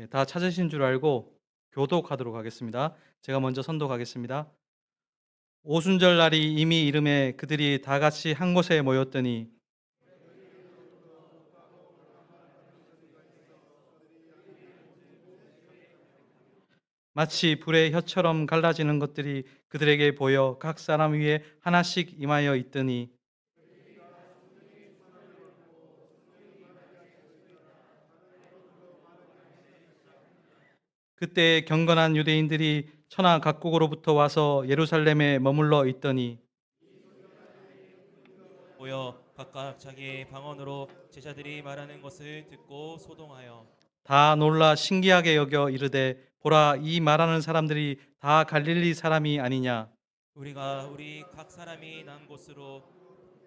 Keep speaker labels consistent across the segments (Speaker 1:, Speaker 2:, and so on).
Speaker 1: 다 찾으신 줄 알고 교독하도록 하겠습니다. 제가 먼저 선독하겠습니다. 오순절 날이 이미 이름에 그들이 다 같이 한 곳에 모였더니 마치 불의 혀처럼 갈라지는 것들이 그들에게 보여 각 사람 위에 하나씩 임하여 있더니 그때 경건한 유대인들이 천하 각국으로부터 와서 예루살렘에 머물러 있더니
Speaker 2: 모여 각각 자기의 방언으로 제자들이 말하는 것을 듣고 소동하여
Speaker 1: 다 놀라 신기하게 여겨 이르되 보라 이 말하는 사람들이 다 갈릴리 사람이 아니냐.
Speaker 2: 우리가 우리 각 사람이 난 곳으로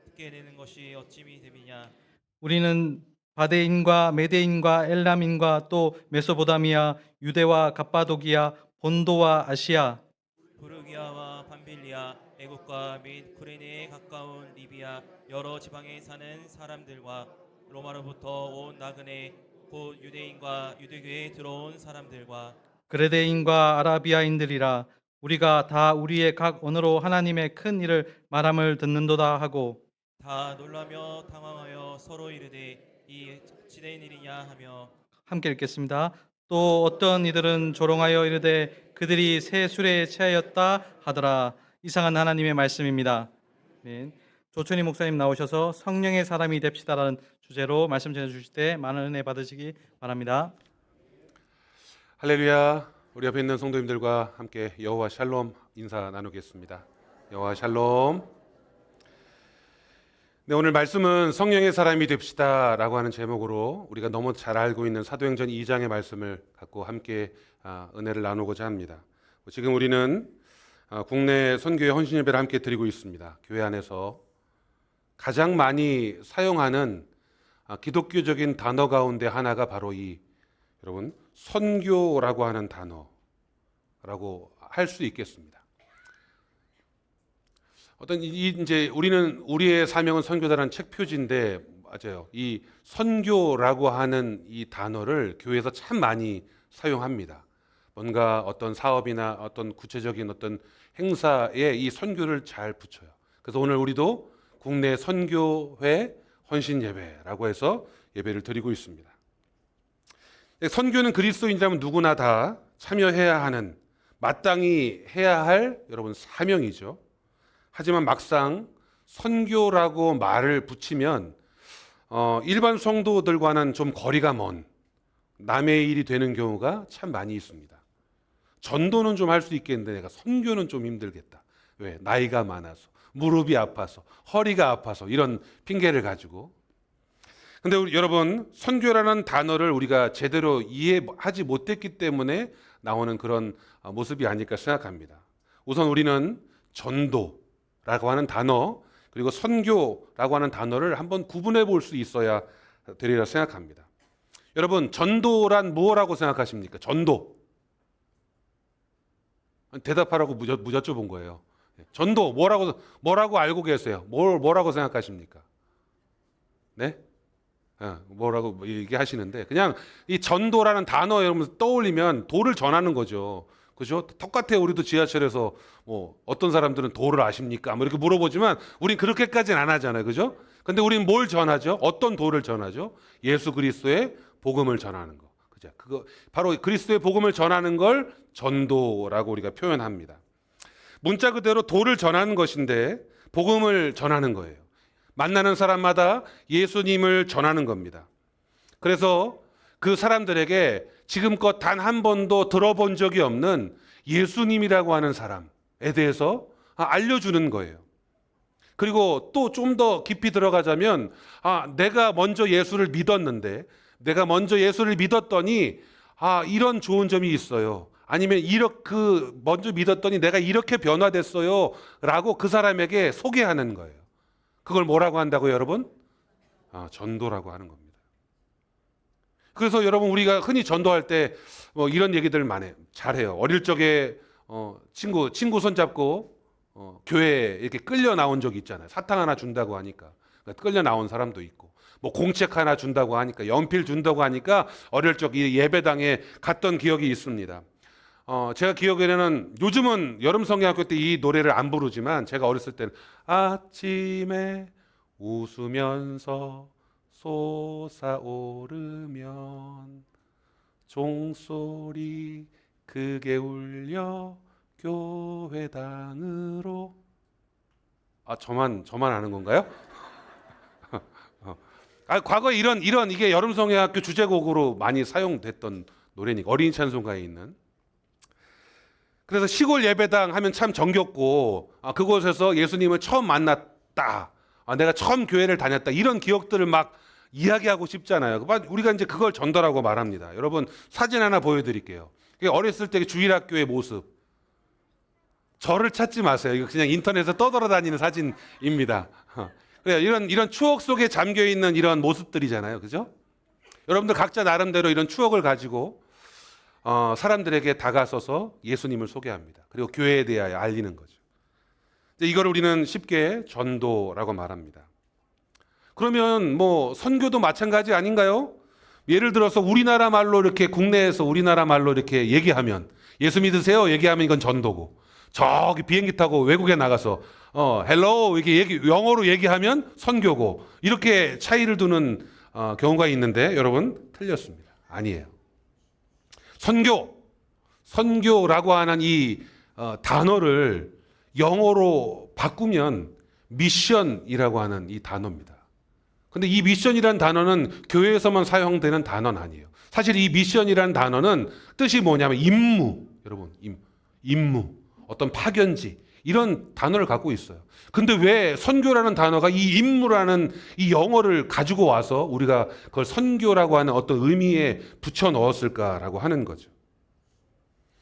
Speaker 2: 듣게 되는 것이 어찌미 됨이냐.
Speaker 1: 우리는 바데인과 메데인과 엘람인과 또 메소보다미아 유대와 갑바도기아 본도와 아시아
Speaker 2: 부르기아와 밤빌리아 애국과 및 쿠레네에 가까운 리비아 여러 지방에 사는 사람들과 로마로부터 온 나그네 곧 유대인과 유대교에 들어온 사람들과
Speaker 1: 그레데인과 아라비아인들이라 우리가 다 우리의 각 언어로 하나님의 큰 일을 말함을 듣는도다 하고
Speaker 2: 다 놀라며 당황하여 서로 이르되 이 지된 일이냐 하며
Speaker 1: 함께 읽겠습니다. 또 어떤 이들은 조롱하여 이르되 그들이 새 술에 취하였다 하더라. 이상한 하나님의 말씀입니다. 아멘. 조천희 목사님 나오셔서 성령의 사람이 됩시다라는 주제로 말씀 전해 주실 때 많은 은혜 받으시기 바랍니다.
Speaker 3: 할렐루야. 우리 옆에 있는 성도님들과 함께 여호와 샬롬 인사 나누겠습니다. 여호와 샬롬. 네, 오늘 말씀은 성령의 사람이 됩시다라고 하는 제목으로 우리가 너무 잘 알고 있는 사도행전 2장의 말씀을 갖고 함께 은혜를 나누고자 합니다. 지금 우리는 국내 선교회 헌신 예배를 함께 드리고 있습니다. 교회 안에서 가장 많이 사용하는 기독교적인 단어 가운데 하나가 바로 이 여러분 선교라고 하는 단어라고 할 수 있겠습니다. 이제 우리의 사명은 선교다라는 책 표지인데 맞아요. 이 선교라고 하는 이 단어를 교회에서 참 많이 사용합니다. 뭔가 어떤 사업이나 어떤 구체적인 어떤 행사에 이 선교를 잘 붙여요. 그래서 오늘 우리도 국내 선교회 헌신 예배라고 해서 예배를 드리고 있습니다. 선교는 그리스도인이라면 누구나 다 참여해야 하는 마땅히 해야 할 여러분 사명이죠. 하지만 막상 선교라고 말을 붙이면 일반 성도들과는 좀 거리가 먼 남의 일이 되는 경우가 참 많이 있습니다. 전도는 좀 할 수 있겠는데 내가 선교는 좀 힘들겠다. 왜? 나이가 많아서, 무릎이 아파서, 허리가 아파서 이런 핑계를 가지고. 근데 여러분 선교라는 단어를 우리가 제대로 이해하지 못했기 때문에 나오는 그런 모습이 아닐까 생각합니다. 우선 우리는 전도라고 하는 단어 그리고 선교라고 하는 단어를 한번 구분해 볼 수 있어야 되리라 생각합니다. 여러분 전도란 뭐라고 생각하십니까? 전도. 대답하라고 여쭤본 거예요. 전도 뭐라고 알고 계세요? 뭐라고 생각하십니까? 네? 뭐라고 얘기하시는데 그냥 이 전도라는 단어 여러분 떠올리면 도를 전하는 거죠. 그죠? 똑같아요. 우리도 지하철에서 뭐 어떤 사람들은 도를 아십니까? 뭐 이렇게 물어보지만 우린 그렇게까지는 안 하잖아요. 그죠? 근데 우린 뭘 전하죠? 어떤 도를 전하죠? 예수 그리스도의 복음을 전하는 거. 그죠? 그거 바로 그리스도의 복음을 전하는 걸 전도라고 우리가 표현합니다. 문자 그대로 도를 전하는 것인데 복음을 전하는 거예요. 만나는 사람마다 예수님을 전하는 겁니다. 그래서 그 사람들에게 지금껏 단 한 번도 들어본 적이 없는 예수님이라고 하는 사람에 대해서 알려주는 거예요. 그리고 또 좀 더 깊이 들어가자면 내가 먼저 예수를 믿었는데 내가 먼저 예수를 믿었더니 이런 좋은 점이 있어요. 아니면 먼저 믿었더니 내가 이렇게 변화됐어요 라고 그 사람에게 소개하는 거예요. 그걸 뭐라고 한다고요, 여러분? 전도라고 하는 겁니다. 그래서 여러분 우리가 흔히 전도할 때 뭐 이런 얘기들 많이 잘해요. 어릴 적에 친구 손잡고 교회에 이렇게 끌려 나온 적이 있잖아요. 사탕 하나 준다고 하니까 끌려 나온 사람도 있고 뭐 공책 하나 준다고 하니까, 연필 준다고 하니까 어릴 적 이 예배당에 갔던 기억이 있습니다. 제가 기억에는 요즘은 여름성경학교 때 이 노래를 안 부르지만 제가 어렸을 때는 아침에 웃으면서 솟아오르면 종소리 크게 울려 교회당으로. 저만 아는 건가요? 과거에 이런 이게 여름성경학교 주제곡으로 많이 사용됐던 노래니까, 어린이 찬송가에 있는. 그래서 시골 예배당 하면 참 정겹고, 그곳에서 예수님을 처음 만났다, 내가 처음 교회를 다녔다, 이런 기억들을 막 이야기하고 싶잖아요. 우리가 이제 그걸 전달하고 말합니다. 여러분, 사진 하나 보여드릴게요. 어렸을 때 주일학교의 모습. 저를 찾지 마세요. 이거 그냥 인터넷에 떠돌아다니는 사진입니다. 이런 추억 속에 잠겨 있는 이런 모습들이잖아요, 그죠? 여러분들 각자 나름대로 이런 추억을 가지고 사람들에게 다가서서 예수님을 소개합니다. 그리고 교회에 대하여 알리는 거죠. 이걸 우리는 쉽게 전도라고 말합니다. 그러면 뭐 선교도 마찬가지 아닌가요? 예를 들어서 우리나라 말로 이렇게, 국내에서 우리나라 말로 이렇게 얘기하면, 예수 믿으세요 얘기하면 이건 전도고, 저기 비행기 타고 외국에 나가서 헬로 이렇게 영어로 얘기하면 선교고, 이렇게 차이를 두는 경우가 있는데, 여러분 틀렸습니다. 아니에요. 선교라고 하는 이 단어를 영어로 바꾸면 미션이라고 하는 이 단어입니다. 근데 이 미션이라는 단어는 교회에서만 사용되는 단어는 아니에요. 사실 이 미션이라는 단어는 뜻이 뭐냐면 임무, 여러분, 임무, 어떤 파견지, 이런 단어를 갖고 있어요. 근데 왜 선교라는 단어가 이 임무라는 이 영어를 가지고 와서 우리가 그걸 선교라고 하는 어떤 의미에 붙여 넣었을까라고 하는 거죠.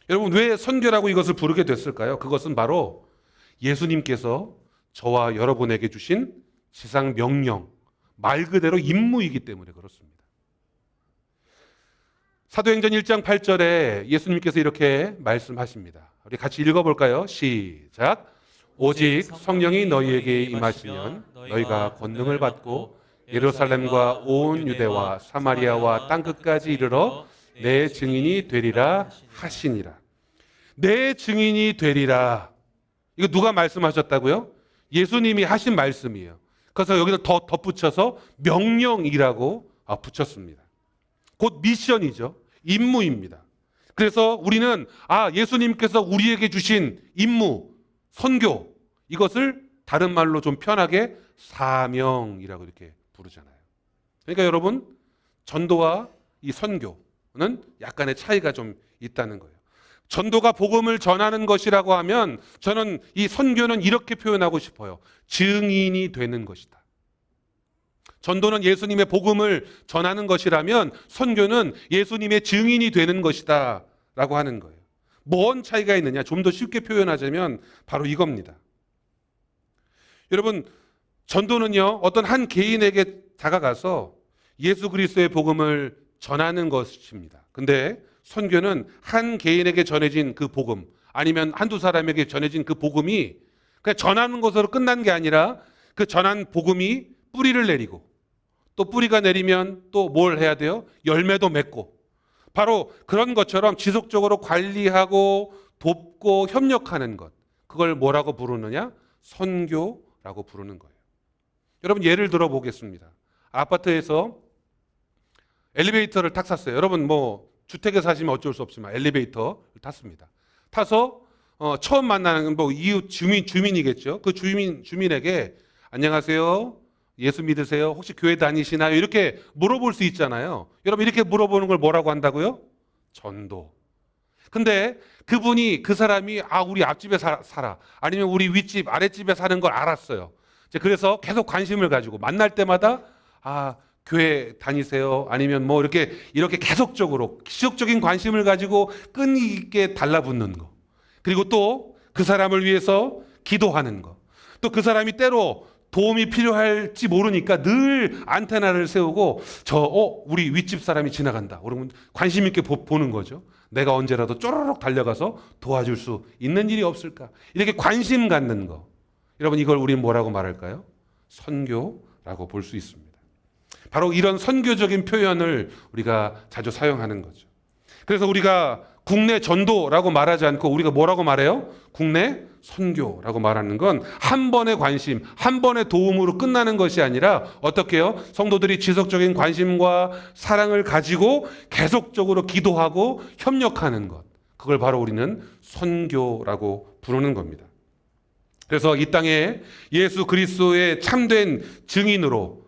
Speaker 3: 여러분, 왜 선교라고 이것을 부르게 됐을까요? 그것은 바로 예수님께서 저와 여러분에게 주신 지상 명령, 말 그대로 임무이기 때문에 그렇습니다. 사도행전 1장 8절에 예수님께서 이렇게 말씀하십니다. 우리 같이 읽어볼까요? 시작. 오직 성령이 너희에게 임하시면 너희가 권능을 받고 예루살렘과 온 유대와 사마리아와 땅끝까지 이르러 내 증인이 되리라 하시니라. 내 증인이 되리라. 이거 누가 말씀하셨다고요? 예수님이 하신 말씀이에요. 그래서 여기서 더 덧붙여서 명령이라고 붙였습니다. 곧 미션이죠. 임무입니다. 그래서 우리는 예수님께서 우리에게 주신 임무, 선교, 이것을 다른 말로 좀 편하게 사명이라고 이렇게 부르잖아요. 그러니까 여러분, 전도와 이 선교는 약간의 차이가 좀 있다는 거예요. 전도가 복음을 전하는 것이라고 하면 저는 이 선교는 이렇게 표현하고 싶어요. 증인이 되는 것이다. 전도는 예수님의 복음을 전하는 것이라면 선교는 예수님의 증인이 되는 것이다 라고 하는 거예요. 뭔 차이가 있느냐? 좀 더 쉽게 표현하자면 바로 이겁니다. 여러분, 전도는요, 어떤 한 개인에게 다가가서 예수 그리스도의 복음을 전하는 것입니다. 근데 선교는 한 개인에게 전해진 그 복음, 아니면 한두 사람에게 전해진 그 복음이 그냥 전하는 것으로 끝난 게 아니라 그 전한 복음이 뿌리를 내리고, 또 뿌리가 내리면 또 뭘 해야 돼요? 열매도 맺고, 바로 그런 것처럼 지속적으로 관리하고 돕고 협력하는 것, 그걸 뭐라고 부르느냐? 선교라고 부르는 거예요. 여러분, 예를 들어 보겠습니다. 아파트에서 엘리베이터를 탁 샀어요. 여러분, 뭐 주택에 사시면 어쩔 수 없지만 엘리베이터를 탔습니다. 타서 처음 만나는 뭐 이웃 주민이겠죠. 그 주민에게 안녕하세요, 예수 믿으세요, 혹시 교회 다니시나요? 이렇게 물어볼 수 있잖아요. 여러분, 이렇게 물어보는 걸 뭐라고 한다고요? 전도. 근데 그 사람이 우리 앞집에 살아, 아니면 우리 윗집 아랫집에 사는 걸 알았어요. 그래서 계속 관심을 가지고 만날 때마다 교회 다니세요? 아니면 뭐 이렇게 계속적으로 지속적인 관심을 가지고 끈기 있게 달라붙는 거. 그리고 또 그 사람을 위해서 기도하는 거. 또 그 사람이 때로 도움이 필요할지 모르니까 늘 안테나를 세우고 우리 윗집 사람이 지나간다, 그러면 관심 있게 보는 거죠. 내가 언제라도 쪼르륵 달려가서 도와줄 수 있는 일이 없을까, 이렇게 관심 갖는 거. 여러분, 이걸 우리는 뭐라고 말할까요? 선교라고 볼 수 있습니다. 바로 이런 선교적인 표현을 우리가 자주 사용하는 거죠. 그래서 우리가 국내 전도라고 말하지 않고 우리가 뭐라고 말해요? 국내 선교라고 말하는 건 한 번의 관심, 한 번의 도움으로 끝나는 것이 아니라 어떻게 해요? 성도들이 지속적인 관심과 사랑을 가지고 계속적으로 기도하고 협력하는 것. 그걸 바로 우리는 선교라고 부르는 겁니다. 그래서 이 땅에 예수 그리스도의 참된 증인으로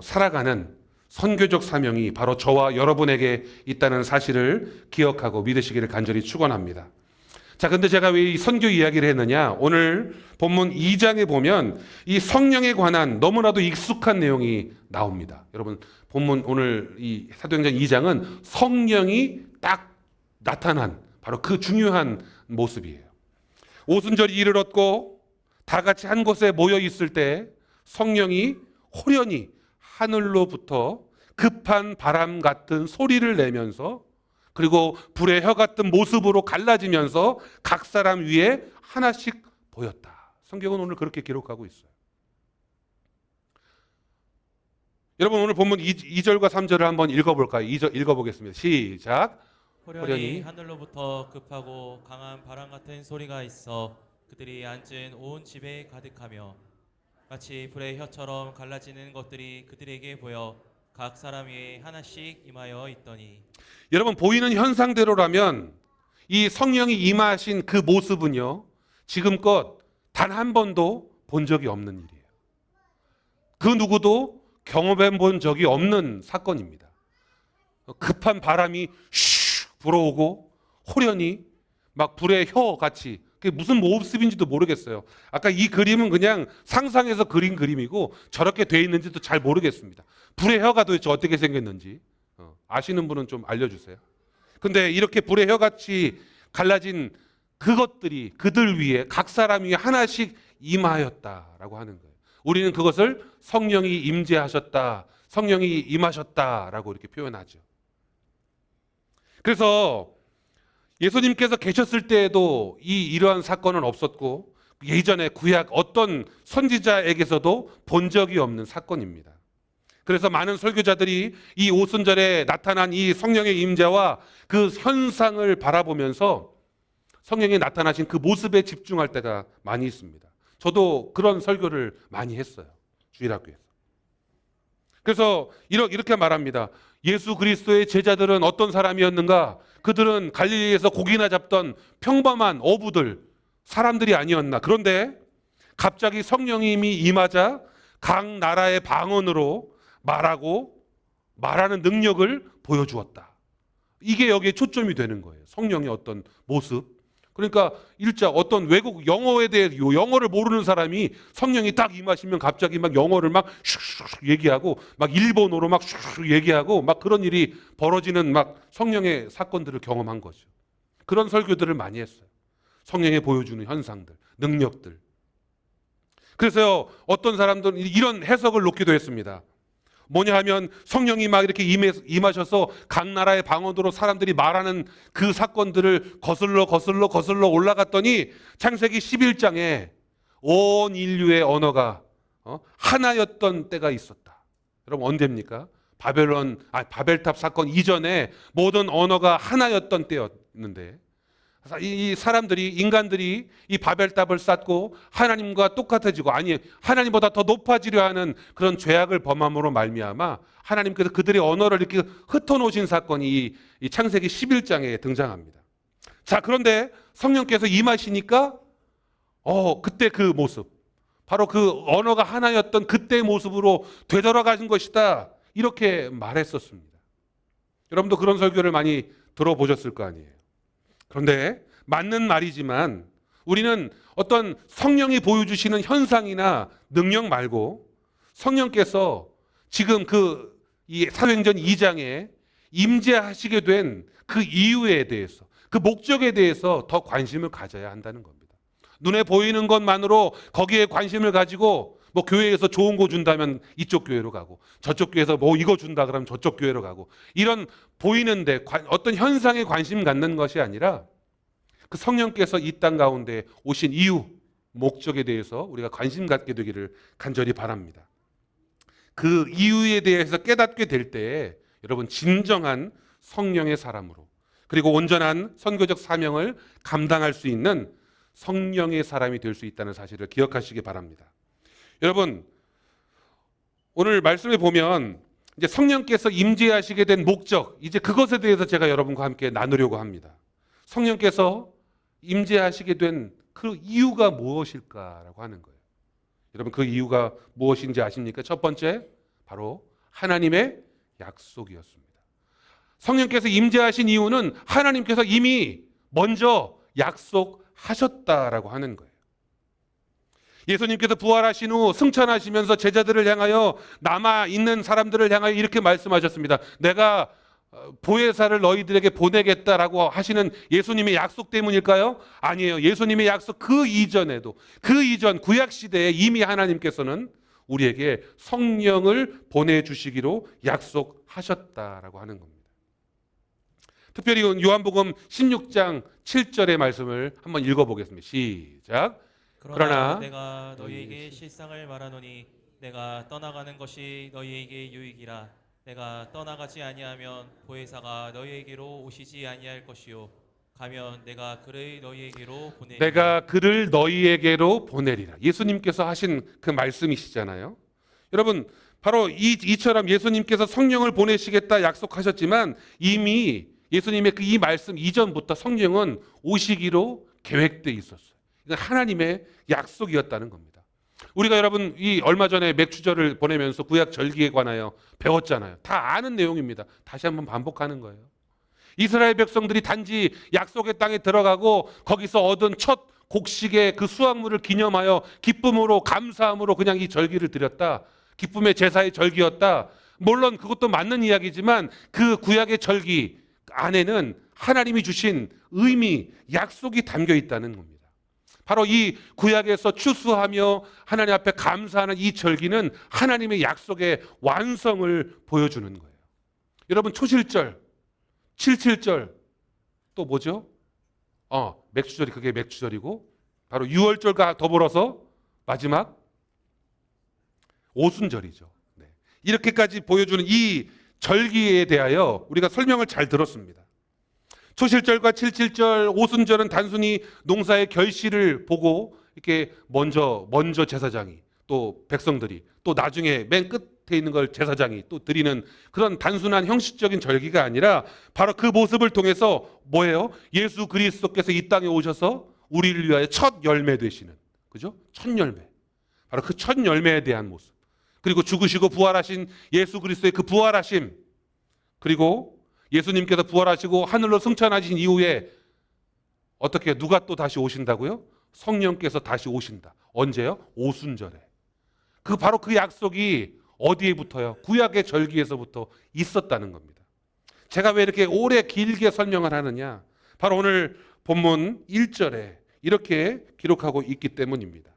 Speaker 3: 살아가는 선교적 사명이 바로 저와 여러분에게 있다는 사실을 기억하고 믿으시기를 간절히 축원합니다. 자, 근데 제가 왜 이 선교 이야기를 했느냐? 오늘 본문 2장에 보면 이 성령에 관한 너무나도 익숙한 내용이 나옵니다. 여러분, 본문 오늘 이 사도행전 2장은 성령이 딱 나타난 바로 그 중요한 모습이에요. 오순절이 이르렀고 다 같이 한 곳에 모여 있을 때 성령이 호련히 하늘로부터 급한 바람 같은 소리를 내면서 그리고 불의 혀 같은 모습으로 갈라지면서 각 사람 위에 하나씩 보였다. 성경은 오늘 그렇게 기록하고 있어요. 여러분 오늘 본문 2절과 3절을 한번 읽어볼까요? 2절 읽어보겠습니다. 시작.
Speaker 2: 호련히 하늘로부터 급하고 강한 바람 같은 소리가 있어 그들이 앉은 온 집에 가득하며 마치 불의 혀처럼 갈라지는 것들이 그들에게 보여 각 사람 위에 하나씩 임하여 있더니.
Speaker 3: 여러분 보이는 현상대로라면 이 성령이 임하신 그 모습은요 지금껏 단 한 번도 본 적이 없는 일이에요. 그 누구도 경험해 본 적이 없는 사건입니다. 급한 바람이 슉 불어오고 호련히 막 불의 혀 같이 그게 무슨 모습인지도 모르겠어요. 아까 이 그림은 그냥 상상해서 그린 그림이고 저렇게 돼 있는지도 잘 모르겠습니다. 불의 혀가 도대체 어떻게 생겼는지 아시는 분은 좀 알려주세요. 근데 이렇게 불의 혀같이 갈라진 그것들이 그들 위에 각 사람 위에 하나씩 임하였다라고 하는 거예요. 우리는 그것을 성령이 임재하셨다, 성령이 임하셨다라고 이렇게 표현하죠. 그래서 예수님께서 계셨을 때에도 이러한 사건은 없었고 예전에 구약 어떤 선지자에게서도 본 적이 없는 사건입니다. 그래서 많은 설교자들이 이 오순절에 나타난 이 성령의 임재와 그 현상을 바라보면서 성령이 나타나신 그 모습에 집중할 때가 많이 있습니다. 저도 그런 설교를 많이 했어요. 주일학교에서. 그래서 이렇게 말합니다. 예수 그리스도의 제자들은 어떤 사람이었는가? 그들은 갈릴리에서 고기나 잡던 평범한 어부들, 사람들이 아니었나? 그런데 갑자기 성령님이 임하자 각 나라의 방언으로 말하는 능력을 보여주었다. 이게 여기에 초점이 되는 거예요. 성령의 어떤 모습. 그러니까 일자 어떤 외국 영어에 대해 영어를 모르는 사람이 성령이 딱 임하시면 갑자기 막 영어를 막 슉슉 얘기하고 막 일본어로 막 슉슉 얘기하고 막 그런 일이 벌어지는 막 성령의 사건들을 경험한 거죠. 그런 설교들을 많이 했어요. 성령이 보여주는 현상들, 능력들. 그래서 어떤 사람들은 이런 해석을 놓기도 했습니다. 뭐냐 하면 성령이 막 이렇게 임하셔서 각 나라의 방언으로 사람들이 말하는 그 사건들을 거슬러 올라갔더니 창세기 11장에 온 인류의 언어가 하나였던 때가 있었다. 여러분 언제입니까? 바벨탑 사건 이전에 모든 언어가 하나였던 때였는데 이 사람들이 인간들이 이 바벨탑을 쌓고 하나님과 똑같아지고 아니 하나님보다 더 높아지려 하는 그런 죄악을 범함으로 말미암아 하나님께서 그들의 언어를 이렇게 흩어놓으신 사건이 이 창세기 11장에 등장합니다. 자 그런데 성령께서 임하시니까 그때 그 모습 바로 그 언어가 하나였던 그때의 모습으로 되돌아가신 것이다 이렇게 말했었습니다. 여러분도 그런 설교를 많이 들어보셨을 거 아니에요. 그런데 맞는 말이지만 우리는 어떤 성령이 보여주시는 현상이나 능력 말고 성령께서 지금 이 사도행전 2장에 임재하시게 된 그 이유에 대해서 그 목적에 대해서 더 관심을 가져야 한다는 겁니다. 눈에 보이는 것만으로 거기에 관심을 가지고 뭐 교회에서 좋은 거 준다면 이쪽 교회로 가고 저쪽 교회에서 뭐 이거 준다 그러면 저쪽 교회로 가고 이런 보이는데 어떤 현상에 관심 갖는 것이 아니라 그 성령께서 이 땅 가운데 오신 이유, 목적에 대해서 우리가 관심 갖게 되기를 간절히 바랍니다. 그 이유에 대해서 깨닫게 될 때에 여러분 진정한 성령의 사람으로 그리고 온전한 선교적 사명을 감당할 수 있는 성령의 사람이 될 수 있다는 사실을 기억하시기 바랍니다. 여러분 오늘 말씀에 보면 이제 성령께서 임재하시게 된 목적, 이제 그것에 대해서 제가 여러분과 함께 나누려고 합니다. 성령께서 임재하시게 된 그 이유가 무엇일까라고 하는 거예요. 여러분 그 이유가 무엇인지 아십니까? 첫 번째 바로 하나님의 약속이었습니다. 성령께서 임재하신 이유는 하나님께서 이미 먼저 약속하셨다라고 하는 거예요. 예수님께서 부활하신 후 승천하시면서 제자들을 향하여 남아있는 사람들을 향하여 이렇게 말씀하셨습니다. 내가 보혜사를 너희들에게 보내겠다라고 하시는 예수님의 약속 때문일까요? 아니에요. 예수님의 약속 그 이전에도 그 이전 구약시대에 이미 하나님께서는 우리에게 성령을 보내주시기로 약속하셨다라고 하는 겁니다. 특별히 요한복음 16장 7절의 말씀을 한번 읽어보겠습니다. 시작.
Speaker 2: 그러나 내가 너희에게 실상을 말하노니 내가 떠나가는 것이 너희에게 유익이라. 내가 떠나가지 아니하면 보혜사가 너희에게로 오시지 아니할 것이요 가면 내가 그를 너희에게로 보내리라.
Speaker 3: 내가 그를 너희에게로 보내리라. 예수님께서 하신 그 말씀이시잖아요. 여러분 바로 이처럼 예수님께서 성령을 보내시겠다 약속하셨지만 이미 예수님의 그 이 말씀 이전부터 성령은 오시기로 계획되어 있었어요. 이건 하나님의 약속이었다는 겁니다. 우리가 여러분 이 얼마 전에 맥주절을 보내면서 구약 절기에 관하여 배웠잖아요. 다 아는 내용입니다. 다시 한번 반복하는 거예요. 이스라엘 백성들이 단지 약속의 땅에 들어가고 거기서 얻은 첫 곡식의 그 수확물을 기념하여 기쁨으로 감사함으로 그냥 이 절기를 드렸다. 기쁨의 제사의 절기였다. 물론 그것도 맞는 이야기지만 그 구약의 절기 안에는 하나님이 주신 의미, 약속이 담겨 있다는 겁니다. 바로 이 구약에서 추수하며 하나님 앞에 감사하는 이 절기는 하나님의 약속의 완성을 보여주는 거예요. 여러분 초실절, 77절 또 뭐죠? 맥주절이 그게 맥주절이고 바로 유월절과 더불어서 마지막 오순절이죠. 네. 이렇게까지 보여주는 이 절기에 대하여 우리가 설명을 잘 들었습니다. 초실절과 77절, 오순절은 단순히 농사의 결실을 보고 이렇게 먼저 제사장이 또 백성들이 또 나중에 맨 끝에 있는 걸 제사장이 또 드리는 그런 단순한 형식적인 절기가 아니라 바로 그 모습을 통해서 뭐예요? 예수 그리스도께서 이 땅에 오셔서 우리를 위하여 첫 열매 되시는, 그죠? 첫 열매. 바로 그 첫 열매에 대한 모습. 그리고 죽으시고 부활하신 예수 그리스도의 그 부활하심. 그리고 예수님께서 부활하시고 하늘로 승천하신 이후에 어떻게 누가 또 다시 오신다고요? 성령께서 다시 오신다. 언제요? 오순절에. 바로 그 약속이 어디에 붙어요? 구약의 절기에서부터 있었다는 겁니다. 제가 왜 이렇게 오래 길게 설명을 하느냐? 바로 오늘 본문 1절에 이렇게 기록하고 있기 때문입니다.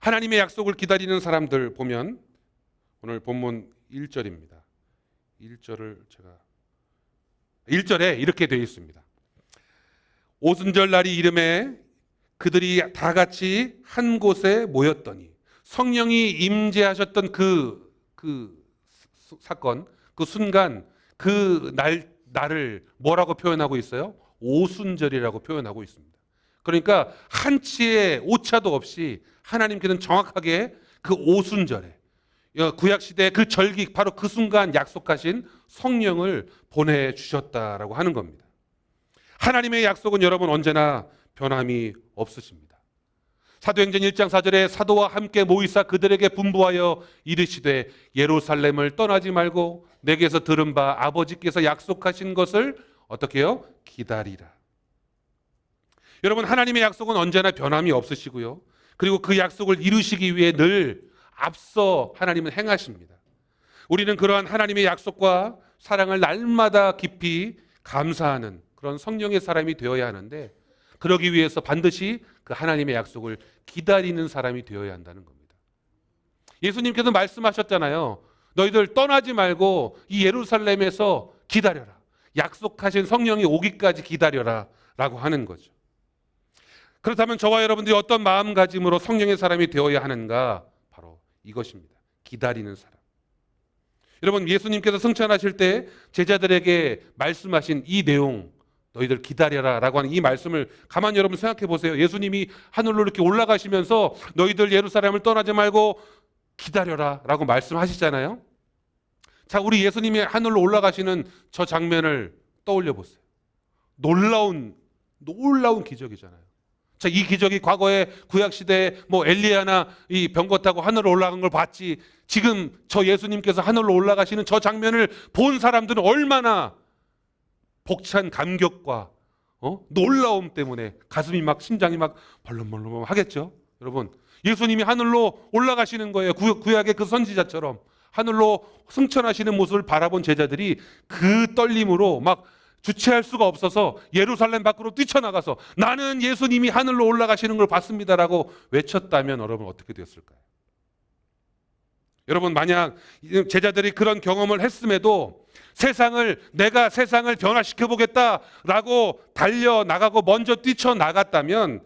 Speaker 3: 하나님의 약속을 기다리는 사람들 보면 오늘 본문 1절입니다. 1절에 이렇게 되어 있습니다. 오순절 날이 이름에 그들이 다 같이 한 곳에 모였더니 성령이 임재하셨던 그 사건, 그 순간, 그 날을 뭐라고 표현하고 있어요? 오순절이라고 표현하고 있습니다. 그러니까 한치의 오차도 없이 하나님께서는 정확하게 그 오순절에 구약시대의 그 절기 바로 그 순간 약속하신 성령을 보내주셨다라고 하는 겁니다. 하나님의 약속은 여러분 언제나 변함이 없으십니다. 사도행전 1장 4절에 사도와 함께 모이사 그들에게 분부하여 이르시되 예루살렘을 떠나지 말고 내게서 들은 바 아버지께서 약속하신 것을 어떻게 해요? 기다리라. 여러분 하나님의 약속은 언제나 변함이 없으시고요. 그리고 그 약속을 이루시기 위해 늘 앞서 하나님은 행하십니다. 우리는 그러한 하나님의 약속과 사랑을 날마다 깊이 감사하는 그런 성령의 사람이 되어야 하는데 그러기 위해서 반드시 그 하나님의 약속을 기다리는 사람이 되어야 한다는 겁니다. 예수님께서 말씀하셨잖아요. 너희들 떠나지 말고 이 예루살렘에서 기다려라. 약속하신 성령이 오기까지 기다려라 라고 하는 거죠. 그렇다면 저와 여러분들이 어떤 마음가짐으로 성령의 사람이 되어야 하는가? 바로 이것입니다. 기다리는 사람. 여러분, 예수님께서 승천하실 때 제자들에게 말씀하신 이 내용, 너희들 기다려라 라고 하는 이 말씀을 가만히 여러분 생각해 보세요. 예수님이 하늘로 이렇게 올라가시면서 너희들 예루살렘을 떠나지 말고 기다려라 라고 말씀하시잖아요. 자, 우리 예수님이 하늘로 올라가시는 저 장면을 떠올려 보세요. 놀라운 기적이잖아요. 자, 이 기적이 과거에 구약시대에 뭐 엘리야나 이 병거 타고 하늘로 올라간 걸 봤지, 지금 저 예수님께서 하늘로 올라가시는 저 장면을 본 사람들은 얼마나 벅찬 감격과 놀라움 때문에 가슴이 막, 심장이 막 벌렁벌렁 하겠죠. 여러분, 예수님이 하늘로 올라가시는 거예요. 구약의 그 선지자처럼 하늘로 승천하시는 모습을 바라본 제자들이 그 떨림으로 막 주체할 수가 없어서 예루살렘 밖으로 뛰쳐나가서 나는 예수님이 하늘로 올라가시는 걸 봤습니다라고 외쳤다면 여러분 어떻게 되었을까요? 여러분, 만약 제자들이 그런 경험을 했음에도 내가 세상을 변화시켜 보겠다라고 달려나가고 먼저 뛰쳐나갔다면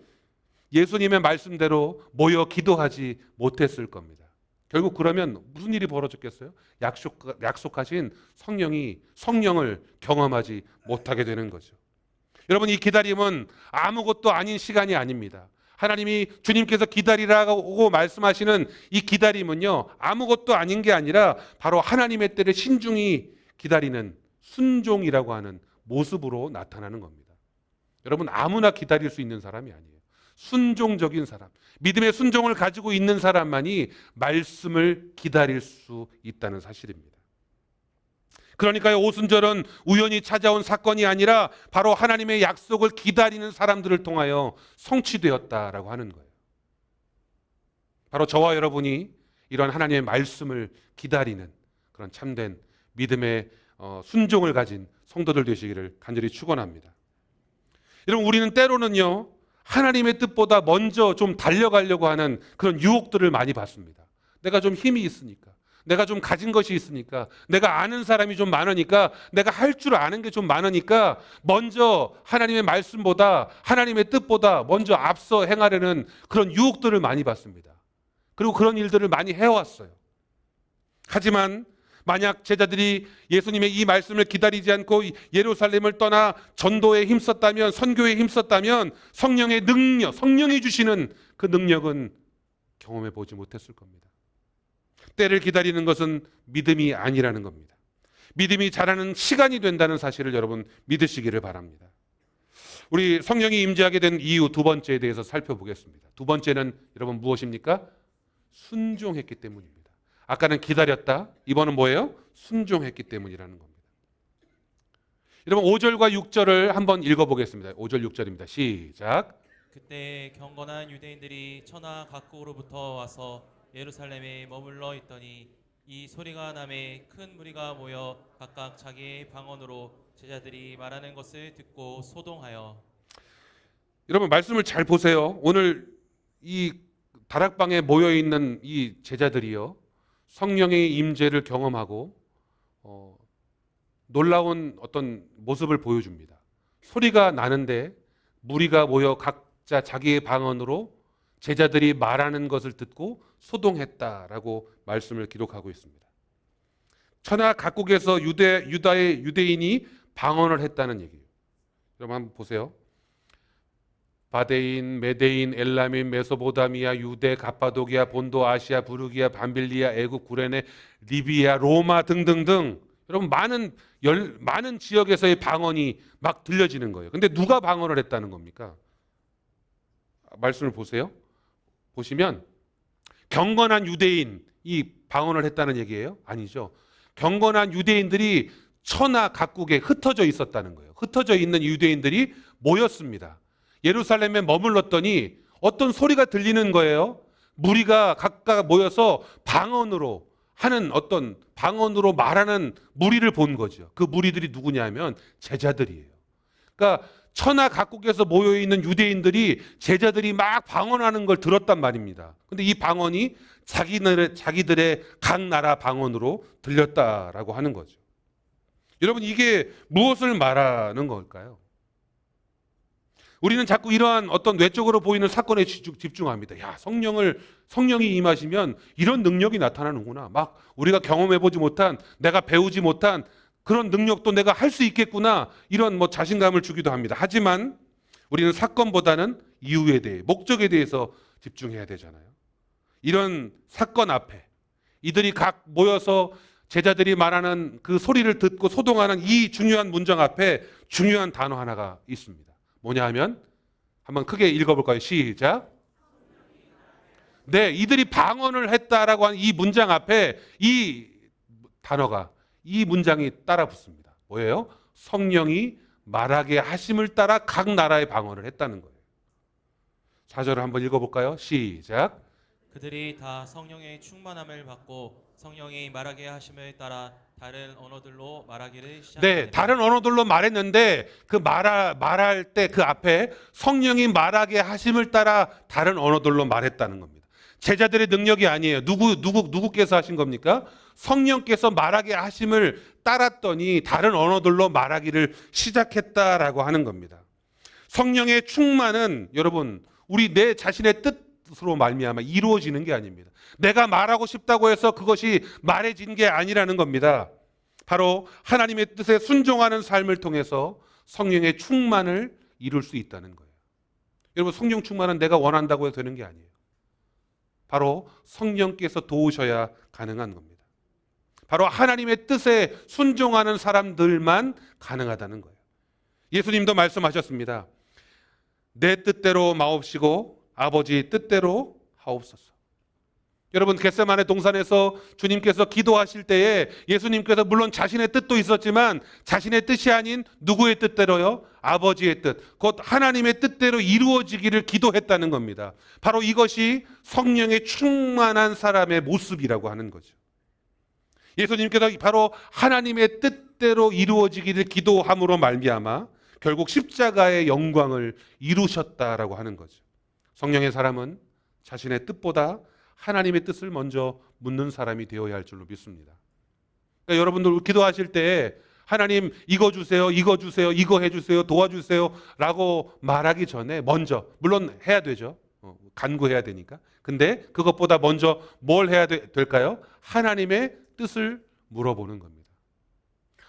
Speaker 3: 예수님의 말씀대로 모여 기도하지 못했을 겁니다. 결국 그러면 무슨 일이 벌어졌겠어요? 약속하신 성령을 경험하지 못하게 되는 거죠. 여러분, 이 기다림은 아무것도 아닌 시간이 아닙니다. 하나님이 주님께서 기다리라고 말씀하시는 이 기다림은요, 아무것도 아닌 게 아니라 바로 하나님의 때를 신중히 기다리는 순종이라고 하는 모습으로 나타나는 겁니다. 여러분, 아무나 기다릴 수 있는 사람이 아니에요. 순종적인 사람, 믿음의 순종을 가지고 있는 사람만이 말씀을 기다릴 수 있다는 사실입니다. 그러니까요, 오순절은 우연히 찾아온 사건이 아니라 바로 하나님의 약속을 기다리는 사람들을 통하여 성취되었다라고 하는 거예요. 바로 저와 여러분이 이런 하나님의 말씀을 기다리는 그런 참된 믿음의 순종을 가진 성도들 되시기를 간절히 축원합니다. 여러분, 우리는 때로는요, 하나님의 뜻보다 먼저 좀 달려가려고 하는 그런 유혹들을 많이 받습니다. 내가 좀 힘이 있으니까, 내가 좀 가진 것이 있으니까, 내가 아는 사람이 좀 많으니까, 내가 할 줄 아는 게 좀 많으니까 먼저 하나님의 말씀보다, 하나님의 뜻보다 먼저 앞서 행하려는 그런 유혹들을 많이 받습니다. 그리고 그런 일들을 많이 해왔어요. 하지만 만약 제자들이 예수님의 이 말씀을 기다리지 않고 예루살렘을 떠나 전도에 힘썼다면, 선교에 힘썼다면 성령의 능력, 성령이 주시는 그 능력은 경험해 보지 못했을 겁니다. 때를 기다리는 것은 믿음이 아니라는 겁니다. 믿음이 자라는 시간이 된다는 사실을 여러분 믿으시기를 바랍니다. 우리 성령이 임재하게 된 이유 두 번째에 대해서 살펴보겠습니다. 두 번째는 여러분 무엇입니까? 순종했기 때문입니다. 아까는 기다렸다, 이번은 뭐예요? 순종했기 때문이라는 겁니다. 여러분, 5절과 6절을 한번 읽어보겠습니다. 5절 6절입니다. 시작.
Speaker 2: 그때 경건한 유대인들이 천하 각국으로부터 와서 예루살렘에 머물러 있더니 이 소리가 나매 큰 무리가 모여 각각 자기의 방언으로 제자들이 말하는 것을 듣고 소동하여.
Speaker 3: 여러분, 말씀을 잘 보세요. 오늘 이 다락방에 모여 있는 이 제자들이요, 성령의 임재를 경험하고 놀라운 어떤 모습을 보여줍니다. 소리가 나는데 무리가 모여 각자 자기의 방언으로 제자들이 말하는 것을 듣고 소동했다라고 말씀을 기록하고 있습니다. 천하 각국에서 유다의 유대인이 방언을 했다는 얘기예요. 여러분 한번 보세요. 바데인, 메데인, 엘라민, 메소보다미아, 유대, 갑바도기아, 본도, 아시아, 부르기아, 밤빌리아, 애굽, 구레네, 리비아, 로마 등등등 여러분 많은 지역에서의 방언이 막 들려지는 거예요. 근데 누가 방언을 했다는 겁니까? 말씀을 보세요. 보시면 경건한 유대인이 방언을 했다는 얘기예요? 아니죠. 경건한 유대인들이 천하 각국에 흩어져 있었다는 거예요. 흩어져 있는 유대인들이 모였습니다. 예루살렘에 머물렀더니 어떤 소리가 들리는 거예요. 무리가 각각 모여서 방언으로 말하는 무리를 본 거죠. 그 무리들이 누구냐면 제자들이에요. 그러니까 천하 각국에서 모여 있는 유대인들이 제자들이 막 방언하는 걸 들었단 말입니다. 근데 이 방언이 자기들의 각 나라 방언으로 들렸다라고 하는 거죠. 여러분, 이게 무엇을 말하는 걸까요? 우리는 자꾸 이러한 어떤 외적으로 보이는 사건에 집중합니다. 야, 성령이 임하시면 이런 능력이 나타나는구나. 막 우리가 경험해보지 못한, 내가 배우지 못한 그런 능력도 내가 할 수 있겠구나. 이런 뭐 자신감을 주기도 합니다. 하지만 우리는 사건보다는 이유에 대해, 목적에 대해서 집중해야 되잖아요. 이런 사건 앞에 이들이 각 모여서 제자들이 말하는 그 소리를 듣고 소동하는 이 중요한 문장 앞에 중요한 단어 하나가 있습니다. 뭐냐 하면 한번 크게 읽어볼까요? 시작. 네, 이들이 방언을 했다라고 하는 이 문장 앞에 이 단어가, 이 문장이 따라 붙습니다. 뭐예요? 성령이 말하게 하심을 따라 각 나라의 방언을 했다는 거예요. 4절을 한번 읽어볼까요? 시작.
Speaker 2: 그들이 다 성령의 충만함을 받고 성령이 말하게 하심을 따라 다른 언어들로 말하기를 시작하니라.
Speaker 3: 네, 다른 언어들로 말했는데 그 말할 때 그 앞에 성령이 말하게 하심을 따라 다른 언어들로 말했다는 겁니다. 제자들의 능력이 아니에요. 누구께서 하신 겁니까? 성령께서 말하게 하심을 따랐더니 다른 언어들로 말하기를 시작했다라고 하는 겁니다. 성령의 충만은 여러분 우리 내 자신의 뜻으로 말미암아 이루어지는 게 아닙니다. 내가 말하고 싶다고 해서 그것이 말해진 게 아니라는 겁니다. 바로 하나님의 뜻에 순종하는 삶을 통해서 성령의 충만을 이룰 수 있다는 거예요. 여러분 성령 충만은 내가 원한다고 해서 되는 게 아니에요. 바로 성령께서 도우셔야 가능한 겁니다. 바로 하나님의 뜻에 순종하는 사람들만 가능하다는 거예요. 예수님도 말씀하셨습니다. 내 뜻대로 마옵시고 아버지 뜻대로 하옵소서. 여러분 겟세마네 동산에서 주님께서 기도하실 때에 예수님께서 물론 자신의 뜻도 있었지만 자신의 뜻이 아닌 누구의 뜻대로요? 아버지의 뜻, 곧 하나님의 뜻대로 이루어지기를 기도했다는 겁니다. 바로 이것이 성령의 충만한 사람의 모습이라고 하는 거죠. 예수님께서 바로 하나님의 뜻대로 이루어지기를 기도함으로 말미암아 결국 십자가의 영광을 이루셨다라고 하는 거죠. 성령의 사람은 자신의 뜻보다 하나님의 뜻을 먼저 묻는 사람이 되어야 할 줄로 믿습니다. 그러니까 여러분들 기도하실 때 하나님 이거 주세요, 이거 주세요, 이거 해주세요, 도와주세요 라고 말하기 전에 먼저, 물론 해야 되죠. 간구해야 되니까. 근데 그것보다 먼저 뭘 해야 될까요? 하나님의 뜻을 물어보는 겁니다.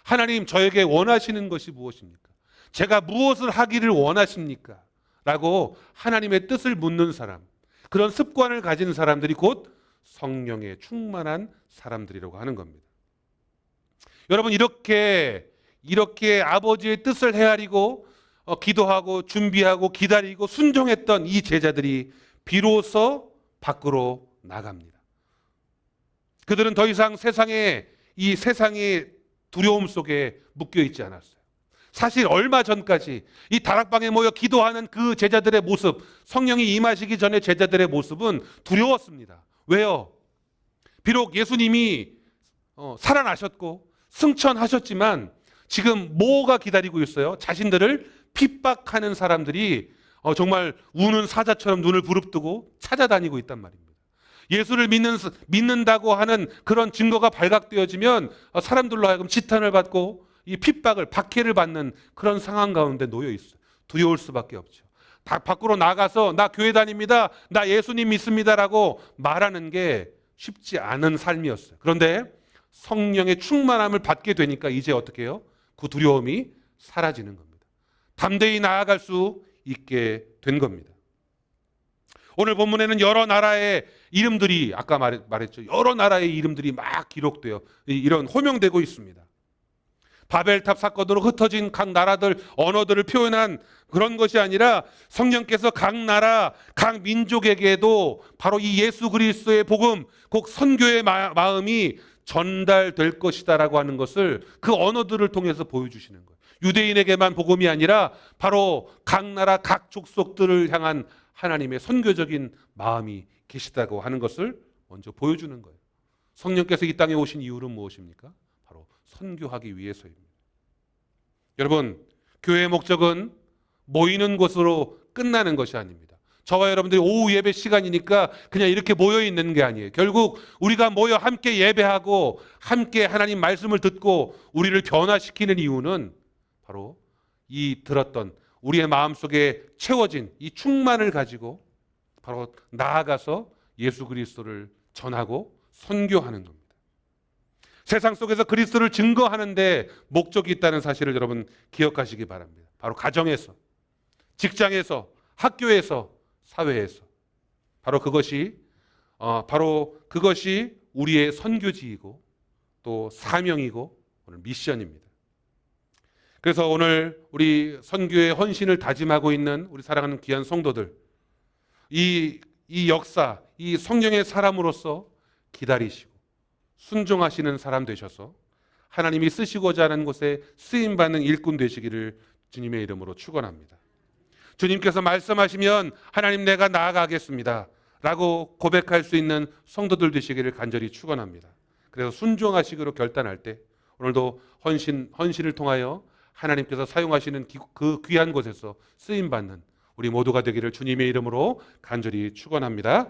Speaker 3: 하나님 저에게 원하시는 것이 무엇입니까? 제가 무엇을 하기를 원하십니까? 라고 하나님의 뜻을 묻는 사람, 그런 습관을 가진 사람들이 곧 성령에 충만한 사람들이라고 하는 겁니다. 여러분 이렇게 아버지의 뜻을 헤아리고 기도하고 준비하고 기다리고 순종했던 이 제자들이 비로소 밖으로 나갑니다. 그들은 더 이상 세상의 두려움 속에 묶여 있지 않았어요. 사실 얼마 전까지 이 다락방에 모여 기도하는 그 제자들의 모습, 성령이 임하시기 전에 제자들의 모습은 두려웠습니다. 왜요? 비록 예수님이 살아나셨고 승천하셨지만 지금 뭐가 기다리고 있어요? 자신들을 핍박하는 사람들이 정말 우는 사자처럼 눈을 부릅뜨고 찾아다니고 있단 말입니다. 예수를 믿는다고 하는 그런 증거가 발각되어지면 사람들로 하여금 지탄을 받고 이 핍박을, 박해를 받는 그런 상황 가운데 놓여 있어요. 두려울 수밖에 없죠. 다 밖으로 나가서 나 교회 다닙니다, 나 예수님 믿습니다라고 말하는 게 쉽지 않은 삶이었어요. 그런데 성령의 충만함을 받게 되니까 이제 어떻게 해요? 그 두려움이 사라지는 겁니다. 담대히 나아갈 수 있게 된 겁니다. 오늘 본문에는 여러 나라의 이름들이 아까 말했죠. 여러 나라의 이름들이 막 기록되어 이런 호명되고 있습니다. 바벨탑 사건으로 흩어진 각 나라들 언어들을 표현한 그런 것이 아니라 성령께서 각 나라 각 민족에게도 바로 이 예수 그리스도의 복음, 곧 선교의 마음이 전달될 것이다라고 하는 것을 그 언어들을 통해서 보여주시는 거예요. 유대인에게만 복음이 아니라 바로 각 나라 각 족속들을 향한 하나님의 선교적인 마음이 계시다고 하는 것을 먼저 보여주는 거예요. 성령께서 이 땅에 오신 이유는 무엇입니까? 바로 선교하기 위해서입니다. 여러분, 교회의 목적은 모이는 곳으로 끝나는 것이 아닙니다. 저와 여러분들이 오후 예배 시간이니까 그냥 이렇게 모여 있는 게 아니에요. 결국 우리가 모여 함께 예배하고 함께 하나님 말씀을 듣고 우리를 변화시키는 이유는 바로 이 들었던 우리의 마음속에 채워진 이 충만을 가지고 바로 나아가서 예수 그리스도를 전하고 선교하는 겁니다. 세상 속에서 그리스도를 증거하는데 목적이 있다는 사실을 여러분 기억하시기 바랍니다. 바로 가정에서, 직장에서, 학교에서, 사회에서 바로 그것이 우리의 선교지이고 또 사명이고 오늘 미션입니다. 그래서 오늘 우리 선교의 헌신을 다짐하고 있는 우리 사랑하는 귀한 성도들, 이 역사, 이 성령의 사람으로서 기다리시고 순종하시는 사람 되셔서 하나님이 쓰시고자 하는 곳에 쓰임받는 일꾼 되시기를 주님의 이름으로 축원합니다. 주님께서 말씀하시면 하나님 내가 나아가겠습니다 라고 고백할 수 있는 성도들 되시기를 간절히 축원합니다. 그래서 순종하시기로 결단할 때 오늘도 헌신을 통하여 하나님께서 사용하시는 그 귀한 곳에서 쓰임받는 우리 모두가 되기를 주님의 이름으로 간절히 축원합니다.